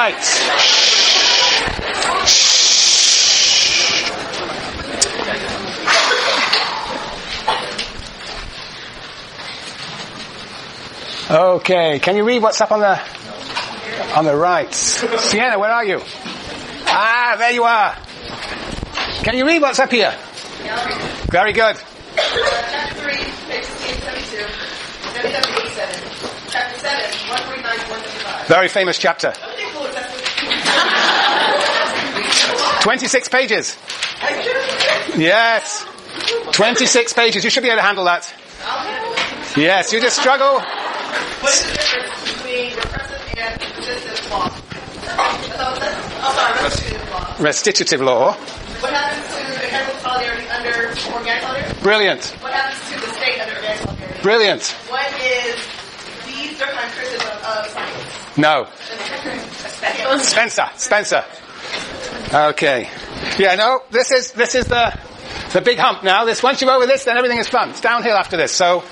right. Okay, can you read what's up on the right? Sienna, where are you? Ah, there you are. Can you read what's up here? Very good. Chapter 3, page 72, www.87. Chapter 7, 149 to 155. Very famous chapter. 26 pages. Yes. 26 pages. You should be able to handle that. Yes, you just struggle. What is the difference between repressive and resistive law? Restitutive law. What happens to inheritable solidarity under organic solidarity? Brilliant. What happens to the state under organic solidarity? Brilliant. What is the Durkheim criticism of science? No. Spencer. Okay. Yeah, no, this is the big hump now. Once you're over this, then everything is fun. It's downhill after this. So,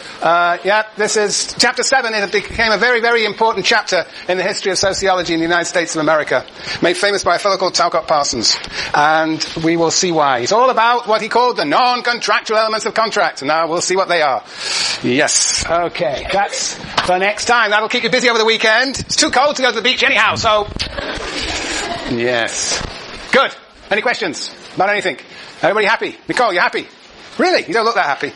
this is chapter 7. It became a very, very important chapter in the history of sociology in the United States of America, made famous by a fellow called Parsons. And we will see why. It's all about what he called the non-contractual elements of contract. And now we'll see what they are. Yes. Okay. That's for next time. That'll keep you busy over the weekend. It's too cold to go to the beach anyhow, so. Yes. Good. Any questions about anything? Everybody happy? Nicole, you happy? Really? You don't look that happy.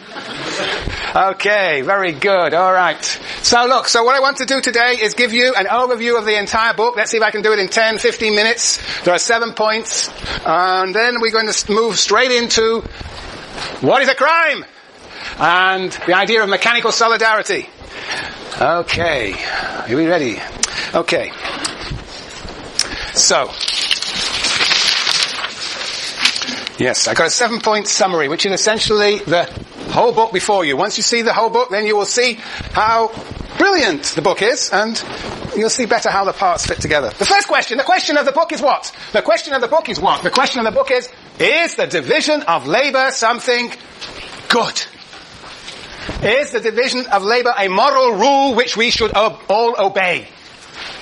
Okay, very good. All right. So what I want to do today is give you an overview of the entire book. Let's see if I can do it in 10, 15 minutes. There are 7 points. And then we're going to move straight into what is a crime? And the idea of mechanical solidarity. Okay. Are we ready? Okay. So, yes, I got a 7-point summary, which is essentially the whole book before you. Once you see the whole book, then you will see how brilliant the book is, and you'll see better how the parts fit together. The first question, the question of the book is what? The question of the book is what? The question of the book is the division of labor something good? Is the division of labor a moral rule which we should all obey?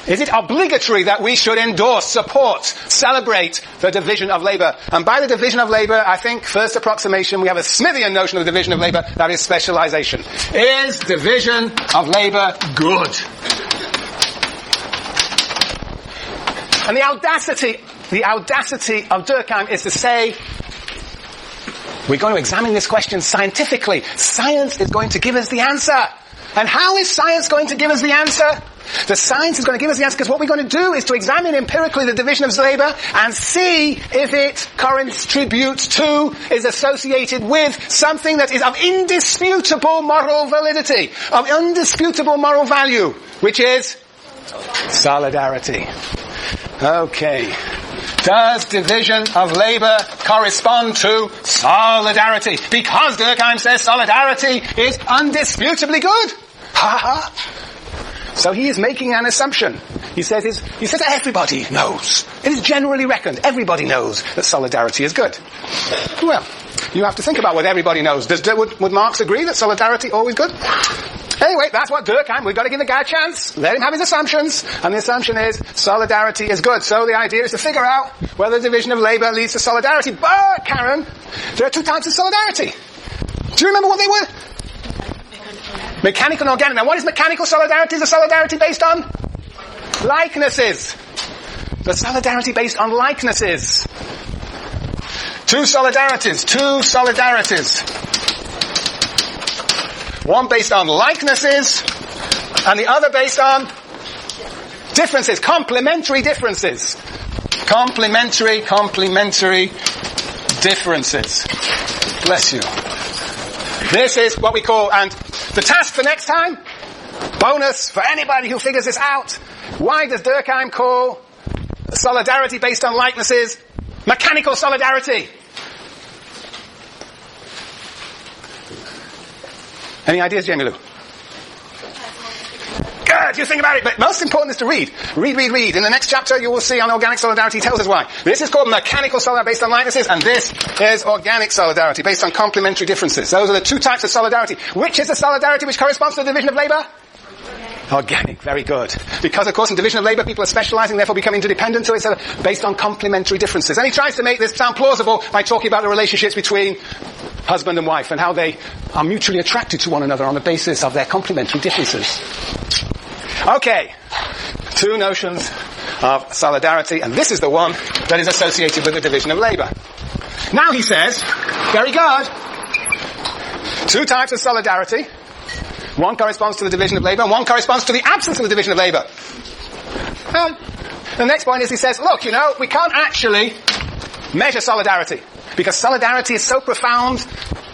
Is it obligatory that we should endorse, support, celebrate the division of labor? And by the division of labor, I think, first approximation, we have a Smithian notion of the division of labor, that is specialization. Is division of labor good? And the audacity of Durkheim is to say, we're going to examine this question scientifically. Science is going to give us the answer. And how is science going to give us the answer? The science is going to give us the answer because what we're going to do is to examine empirically the division of labor and see if it contributes to, is associated with something that is of indisputable moral validity, of indisputable moral value, which is solidarity. Okay. Does division of labor correspond to solidarity? Because Durkheim says solidarity is undisputably good. Ha ha. So he is making an assumption. He says everybody knows. It is generally reckoned. Everybody knows that solidarity is good. Well, you have to think about what everybody knows. Would Marx agree that solidarity always good? Anyway, that's what Durkheim, we've got to give the guy a chance. Let him have his assumptions. And the assumption is solidarity is good. So the idea is to figure out whether the division of labor leads to solidarity. But, Karen, there are 2 types of solidarity. Do you remember what they were? Mechanical and organic. Now, what is mechanical solidarity? Is a solidarity based on likenesses. The solidarity based on likenesses. Two solidarities. One based on likenesses, and the other based on differences, complementary differences. Complementary differences. Bless you. This is what we call, and the task for next time, bonus for anybody who figures this out, why does Durkheim call solidarity based on likenesses mechanical solidarity? Any ideas, Jamie Lou? Good, you think about it, but most important is to read. Read. In the next chapter you will see on organic solidarity, he tells us why. This is called mechanical solidarity based on likenesses, and this is organic solidarity based on complementary differences. Those are the 2 types of solidarity. Which is the solidarity which corresponds to the division of labor? Organic, very good. Because, of course, in division of labour, people are specialising, therefore become interdependent, so it's based on complementary differences. And he tries to make this sound plausible by talking about the relationships between husband and wife and how they are mutually attracted to one another on the basis of their complementary differences. Okay, two notions of solidarity, and this is the one that is associated with the division of labour. Now he says, very good, two types of solidarity. One corresponds to the division of labour, and one corresponds to the absence of the division of labour. The next point is he says, look, we can't actually measure solidarity, because solidarity is so profound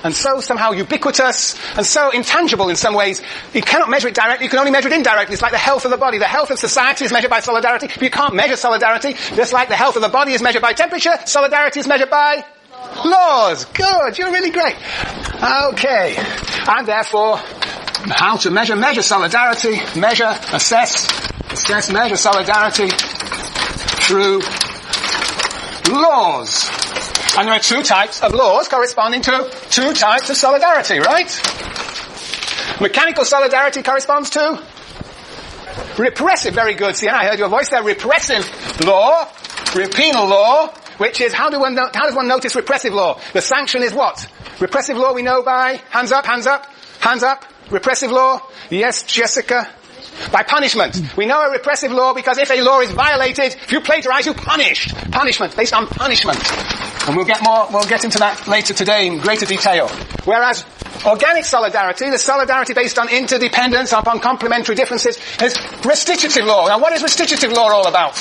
and so somehow ubiquitous and so intangible in some ways. You cannot measure it directly, you can only measure it indirectly. It's like the health of the body. The health of society is measured by solidarity, but you can't measure solidarity. Just like the health of the body is measured by temperature, solidarity is measured by laws. Good, you're really great. Okay, and therefore, how to measure solidarity, assess, measure solidarity through laws. And there are two types of laws corresponding to two types of solidarity, right? Mechanical solidarity corresponds to repressive, very good. See, I heard your voice there. Repressive law, penal law, which is, how does one notice repressive law? The sanction is what? Repressive law we know by, hands up. Repressive law? Yes, Jessica? By punishment. We know a repressive law because if a law is violated, if you plagiarize, you're punished. Punishment, based on punishment. And we'll get into that later today in greater detail. Whereas organic solidarity, the solidarity based on interdependence, upon complementary differences, is restitutive law. Now what is restitutive law all about?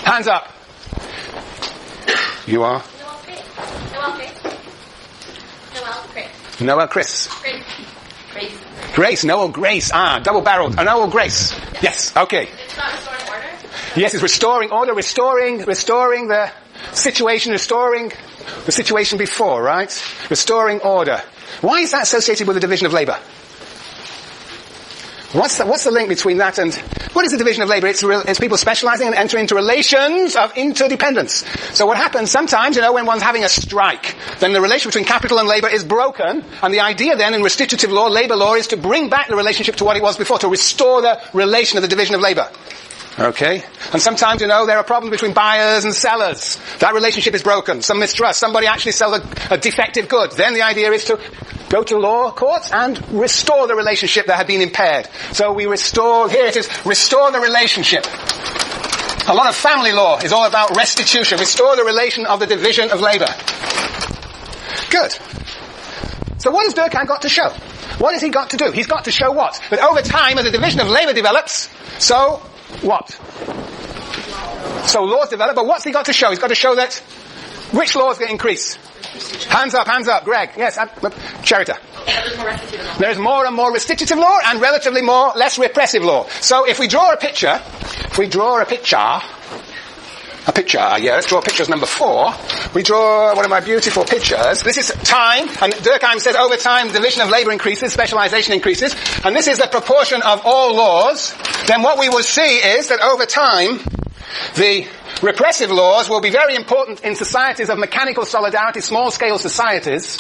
Hands up. You are? Noel Chris. Grace, Noel Grace. Double-barreled. Noel Grace. Yes, okay. It's not restoring order? Yes, it's restoring order, restoring the situation before, right? Restoring order. Why is that associated with the division of labour? What's the link between that and... What is the division of labour? It's people specialising and entering into relations of interdependence. So what happens sometimes, when one's having a strike, then the relation between capital and labour is broken, and the idea then in restitutive law, labour law, is to bring back the relationship to what it was before, to restore the relation of the division of labour. Okay? And sometimes, there are problems between buyers and sellers. That relationship is broken. Some mistrust. Somebody actually sells a defective good. Then the idea is to go to law courts and restore the relationship that had been impaired. So we restore, here it is, restore the relationship. A lot of family law is all about restitution. Restore the relation of the division of labour. Good. So what has Durkheim got to show? What has he got to do? He's got to show what? That over time, as the division of labour develops, so what? So laws develop, but what's he got to show? He's got to show that which laws get increase? Hands up, Greg. Yes, Sherita. There's more and more restitutive law and relatively less repressive law. So if we draw a picture, let's draw pictures number 4. We draw one of my beautiful pictures. This is time, and Durkheim says over time division of labour increases, specialisation increases, and this is the proportion of all laws. Then what we will see is that over time, the repressive laws will be very important in societies of mechanical solidarity, small-scale societies,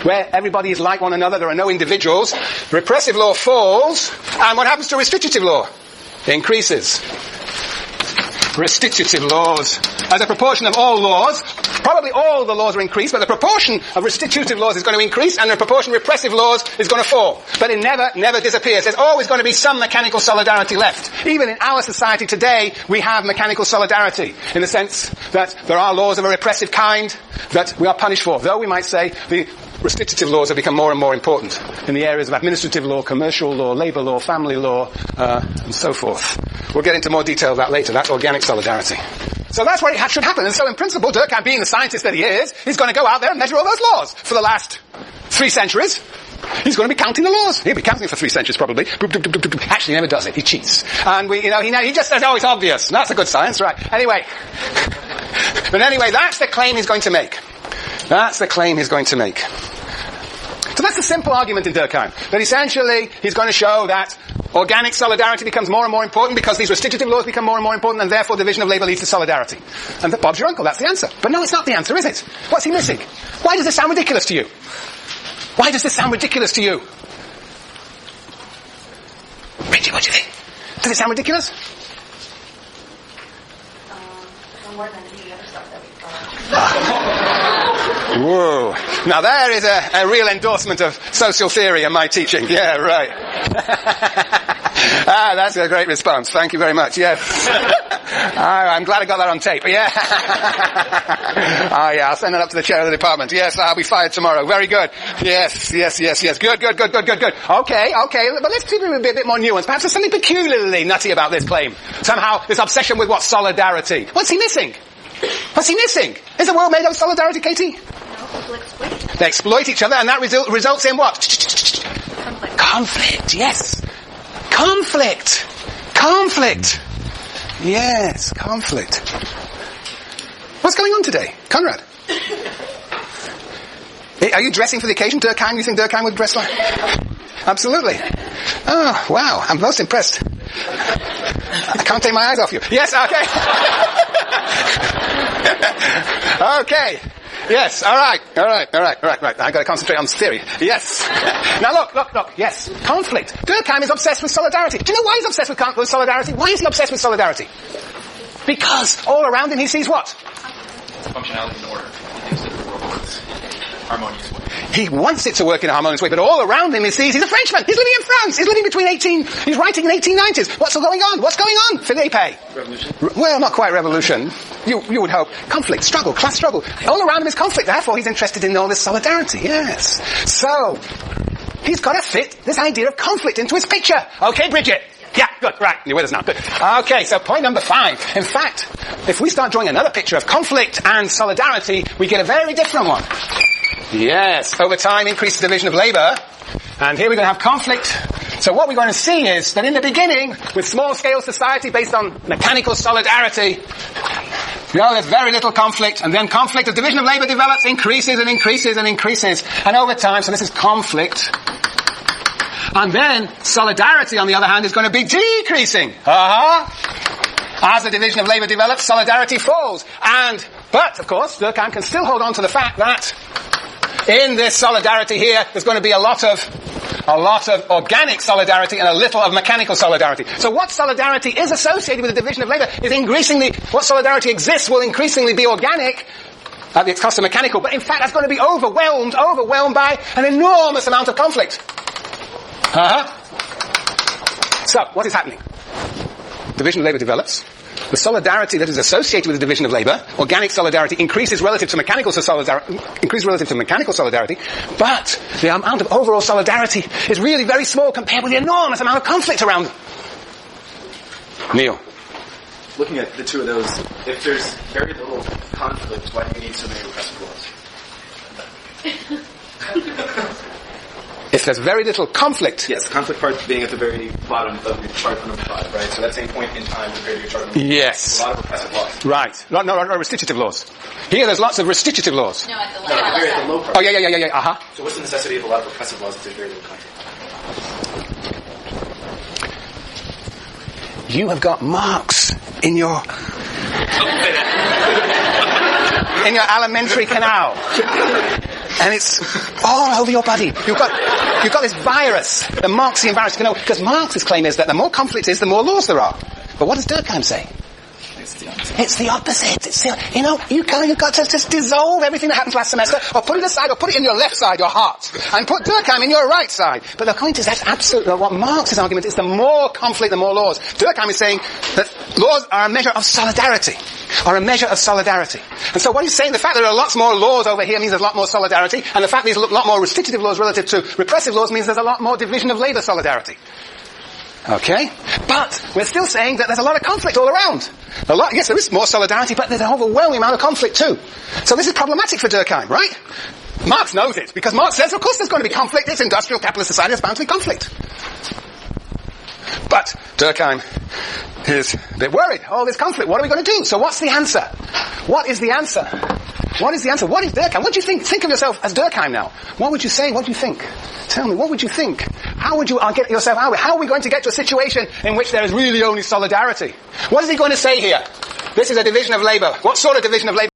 where everybody is like one another, there are no individuals. Repressive law falls, and what happens to restitutive law? It increases. Restitutive laws. As a proportion of all laws, probably all the laws are increased, but the proportion of restitutive laws is going to increase, and the proportion of repressive laws is going to fall. But it never disappears. There's always going to be some mechanical solidarity left. Even in our society today, we have mechanical solidarity, in the sense that there are laws of a repressive kind that we are punished for. Though we might say the restitutive laws have become more and more important in the areas of administrative law, commercial law, labour law, family law, and so forth. We'll get into more detail of that later. That's organic solidarity. So that's what should happen. And so in principle, Durkheim, being the scientist that he is, he's going to go out there and measure all those laws for the last 3 centuries. He's going to be counting the laws. He'll be counting for 3 centuries probably. Actually, he never does it. He cheats. And he just says, it's obvious. That's a good science, right? Anyway. But anyway, that's the claim he's going to make. So that's a simple argument in Durkheim. That essentially, he's going to show that organic solidarity becomes more and more important because these restitutive laws become more and more important, and therefore division of labour leads to solidarity. And that Bob's your uncle, that's the answer. But no, it's not the answer, is it? What's he missing? Why does this sound ridiculous to you? Does it sound ridiculous? More than the other stuff that we've got. Whoa. Now there is a real endorsement of social theory in my teaching. Yeah, right. That's a great response. Thank you very much. Yes. I'm glad I got that on tape. Yeah. Yeah, I'll send it up to the chair of the department. Yes, I'll be fired tomorrow. Very good. Yes. Good. Okay. But let's keep it a bit more nuanced. Perhaps there's something peculiarly nutty about this claim. Somehow, this obsession with what? Solidarity. What's he missing? Is the world made of solidarity, Katie? No, people exploit each other. They exploit each other, and that results in what? Conflict. Yes. Conflict. Yes, conflict. What's going on today? Conrad? Are you dressing for the occasion, Durkheim? You think Durkheim would dress like? Absolutely. Oh, wow. I'm most impressed. I can't take my eyes off you. Yes, okay. Okay. Yes, all right. I've got to concentrate on theory. Yes. Now look. Yes. Conflict. Durkheim is obsessed with solidarity. Do you know why he's obsessed with solidarity? Why is he obsessed with solidarity? Because all around him he sees what? Functionality and order. He thinks that the world works in a harmonious way. He wants it to work in a harmonious way, but all around him he sees he's a Frenchman. He's living in France. He's living he's writing in 1890s. What's going on? Philippe? Revolution? Well, not quite revolution. You would hope. Conflict, struggle, class struggle. All around him is conflict. Therefore, he's interested in all this solidarity. Yes. So, he's got to fit this idea of conflict into his picture. Okay, Bridget? Yeah, good, right. You're with us now. Good. Okay, so point number 5. In fact, if we start drawing another picture of conflict and solidarity, we get a very different one. Yes, over time, increased division of labour. And here we're going to have conflict. So what we're going to see is that in the beginning, with small-scale society based on mechanical solidarity, there's very little conflict, and then conflict, the division of labour develops, increases. And over time, so this is conflict. And then solidarity, on the other hand, is going to be decreasing. As the division of labour develops, solidarity falls. But, of course, Durkheim can still hold on to the fact that in this solidarity here, there's going to be a lot of organic solidarity and a little of mechanical solidarity. So what solidarity is associated with the division of labour is what solidarity exists will increasingly be organic at the cost of mechanical, but in fact that's going to be overwhelmed by an enormous amount of conflict. So, what is happening? Division of labour develops. The solidarity that is associated with the division of labour, organic solidarity, increases relative to mechanical solidarity, but the amount of overall solidarity is really very small compared with the enormous amount of conflict around them. Neil. Looking at the two of those, if there's very little conflict, why do we need so many repressive laws? If there's very little conflict... Yes, the conflict part being at the very bottom of your chart number 5, right? So that same point in time compared to your chart number 5. Yes. A lot of repressive laws. Right. No, restitutive laws. Here there's lots of restitutive laws. No, at the No, at the low part. Oh, yeah. So what's the necessity of a lot of repressive laws if there's very little conflict? You have got marks in your alimentary canal. And it's all over your body. You've got this virus, the Marxian virus. Because Marx's claim is that the more conflict is, the more laws there are. But what does Durkheim say? It's the opposite. You've got to just dissolve everything that happened last semester, or put it aside, or put it in your left side, your heart, and put Durkheim in your right side. But the point is, that's absolutely what Marx's argument is. The more conflict, the more laws. Durkheim is saying that laws are a measure of solidarity. And so what he's saying, the fact that there are lots more laws over here means there's a lot more solidarity, and the fact there's a lot more restitutive laws relative to repressive laws means there's a lot more division of labour solidarity. Okay? But we're still saying that there's a lot of conflict all around. Yes, there is more solidarity, but there's an overwhelming amount of conflict too. So this is problematic for Durkheim, right? Marx knows it, because Marx says, of course there's going to be conflict. It's industrial capitalist society, there's bound to be conflict. But Durkheim is a bit worried. All this conflict, what are we going to do? So what's the answer? What is Durkheim? What do you think? Think of yourself as Durkheim now. What would you say? What do you think? Tell me, what would you think? How would you get yourself out of it? How are we going to get to a situation in which there is really only solidarity? What is he going to say here? This is a division of labour. What sort of division of labour?